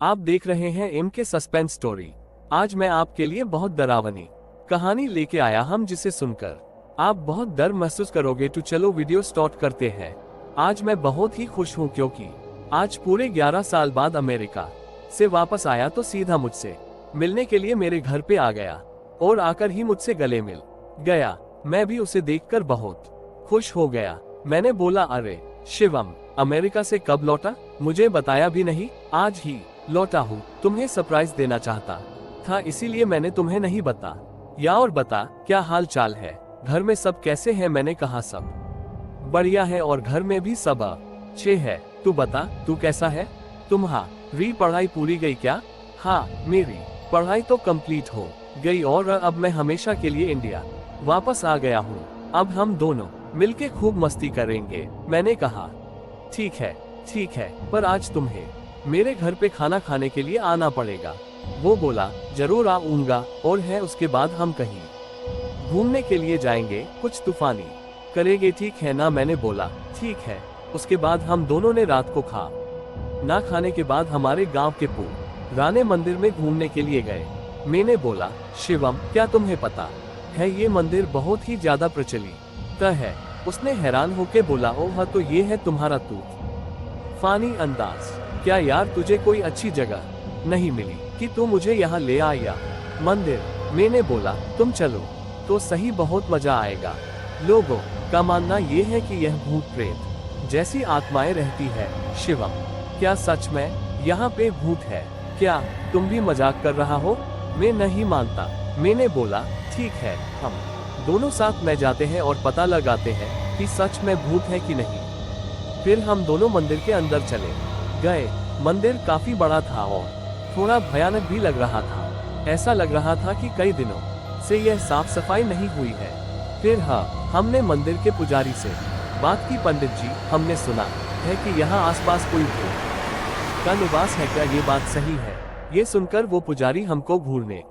आप देख रहे हैं एम के सस्पेंस स्टोरी। आज मैं आपके लिए बहुत डरावनी कहानी लेके आया हम, जिसे सुनकर आप बहुत डर महसूस करोगे। तो चलो वीडियो स्टार्ट करते हैं। आज मैं बहुत ही खुश हूँ क्योंकि आज पूरे 11 साल बाद अमेरिका से वापस आया तो सीधा मुझसे मिलने के लिए मेरे घर पे आ गया और आकर ही मुझसे गले मिल गया। मैं भी उसे देखकर बहुत खुश हो गया। मैंने बोला, अरे शिवम, अमेरिका से कब लौटा? मुझे बताया भी नहीं। आज ही लौटा हूँ। तुम्हें सरप्राइज देना चाहता था, इसीलिए मैंने तुम्हें नहीं बता या। और बता, क्या हाल चाल है? घर में सब कैसे हैं? मैंने कहा, सब बढ़िया है और घर में भी सब अच्छे है। तू बता, तू कैसा है? तुम्हारी पढ़ाई पूरी गई क्या? हाँ, मेरी पढ़ाई तो कंप्लीट हो गई और अब मैं हमेशा के लिए इंडिया वापस आ गया हूँ। अब हम दोनों मिलके खूब मस्ती करेंगे। मैंने कहा, ठीक है, पर आज तुम्हें मेरे घर पे खाना खाने के लिए आना पड़ेगा। वो बोला, जरूर आऊंगा। और है उसके बाद हम कहीं घूमने के लिए जाएंगे, कुछ तूफानी करेंगे, ठीक है ना? मैंने बोला, ठीक है। उसके बाद हम दोनों ने रात को ना खाने के बाद हमारे गांव के पुराने मंदिर में घूमने के लिए गए। मैंने बोला, शिवम, क्या तुम्हें पता है ये मंदिर बहुत ही ज्यादा प्रचलित है? उसने हैरान होकर बोला, ओह, तो ये है तुम्हारा तूफानी अंदाज। क्या यार, तुझे कोई अच्छी जगह नहीं मिली कि तू मुझे यहाँ ले आया मंदिर? मैंने बोला, तुम चलो तो सही, बहुत मजा आएगा। लोगों का मानना ये है कि यह भूत प्रेत जैसी आत्माएं रहती है। शिवम, क्या सच में यहाँ पे भूत है? क्या तुम भी मजाक कर रहा हो? मैं नहीं मानता। मैंने बोला, ठीक है, हम दोनों साथ में जाते हैं और पता लगाते हैं कि सच में भूत है कि नहीं। फिर हम दोनों मंदिर के अंदर चले गए। मंदिर काफी बड़ा था और थोड़ा भयानक भी लग रहा था। ऐसा लग रहा था कि कई दिनों से यह साफ सफाई नहीं हुई है। फिर हमने मंदिर के पुजारी से बात की। पंडित जी, हमने सुना है कि यहाँ आसपास कोई भूत का निवास है, क्या ये बात सही है? ये सुनकर वो पुजारी हमको घूरने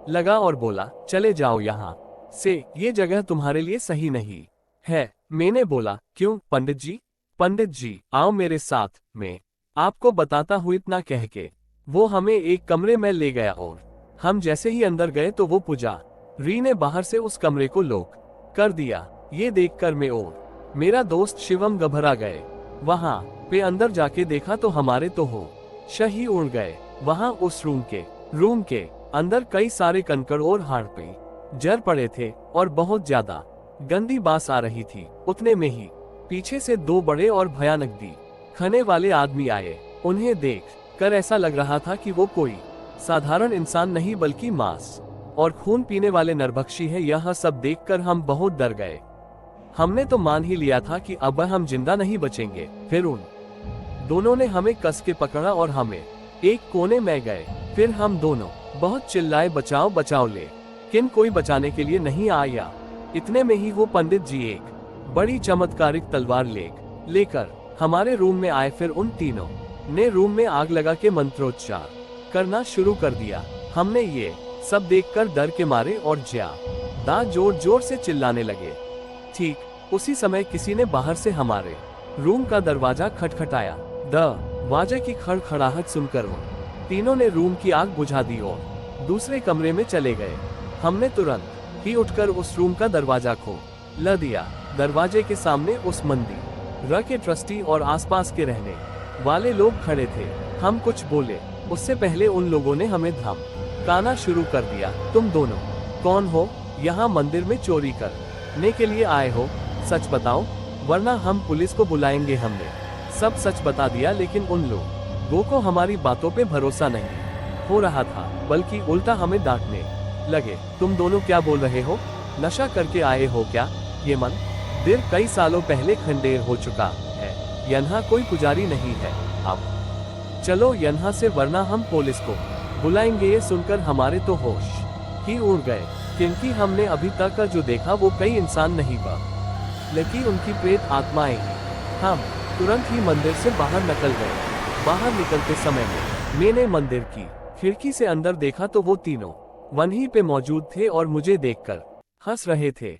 लगा और बोला, चले जाओ यहाँ से, ये जगह तुम्हारे लिए सही नहीं है। मैंने बोला, क्यों पंडित जी? पंडित जी, आओ मेरे साथ, मैं आपको बताता हूँ। इतना कह के वो हमें एक कमरे में ले गया और हम जैसे ही अंदर गए तो वो पुजारी ने बाहर से उस कमरे को लॉक कर दिया। ये देखकर मैं और मेरा दोस्त शिवम घबरा गए। वहां पे अंदर जाके देखा तो हमारे तो होश ही उड़ गए। वहां उस रूम के अंदर कई सारे कंकड़ और हाड़ पे जर पड़े थे और बहुत ज्यादा गंदी बास आ रही थी। उतने में ही पीछे से दो बड़े और भयानक दिखने वाले आदमी आए। उन्हें देख कर ऐसा लग रहा था कि वो कोई साधारण इंसान नहीं बल्कि मांस और खून पीने वाले नरभक्षी है। यह सब देखकर हम बहुत डर गए। हमने तो मान ही लिया था कि अब हम जिंदा नहीं बचेंगे। फिर उन दोनों ने हमें कस के पकड़ा और हमें एक कोने में गए। फिर हम दोनों बहुत चिल्लाए, बचाओ बचाओ, लेकिन कोई बचाने के लिए नहीं आया। इतने में ही वो पंडित जी एक बड़ी चमत्कारिक तलवार लेकर हमारे रूम में आए। फिर उन तीनों ने रूम में आग लगा के मंत्रोच्चार करना शुरू कर दिया। हमने ये सब देखकर डर के मारे और ज्यादा जोर जोर से चिल्लाने लगे। ठीक उसी समय किसी ने बाहर से हमारे रूम का दरवाजा खटखटाया। दरवाजे की खड़खड़ाहट सुनकर वो तीनों ने रूम की आग बुझा दी और दूसरे कमरे में चले गए। हमने तुरंत ही उठकर उस रूम का दरवाजा खोल दिया। दरवाजे के सामने उस मंदिर के ट्रस्टी और आसपास के रहने वाले लोग खड़े थे। हम कुछ बोले उससे पहले उन लोगों ने हमें धमकाना शुरू कर दिया। तुम दोनों कौन हो? यहाँ मंदिर में चोरी करने के लिए आए हो? सच बताओ, वरना हम पुलिस को बुलाएंगे। हमने सब सच बता दिया, लेकिन उन लोगों को हमारी बातों पे भरोसा नहीं हो रहा था, बल्कि उल्टा हमें डांटने लगे। तुम दोनों क्या बोल रहे हो? नशा करके आए हो क्या? ये मंदिर कई सालों पहले खंडेर हो चुका है। यहाँ कोई पुजारी नहीं है। अब चलो यहाँ से, वरना हम पुलिस को बुलाएंगे। ये सुनकर हमारे तो होश ही उड़ गए, क्योंकि हमने अभी तक जो देखा वो कई इंसान नहीं बल्कि उनकी प्रेत आत्माएं ही। हम तुरंत ही मंदिर से बाहर निकल गए। बाहर निकलते समय में मैंने मंदिर की खिड़की से अंदर देखा तो वो तीनों वहीं पे मौजूद थे और मुझे देखकर हंस रहे थे।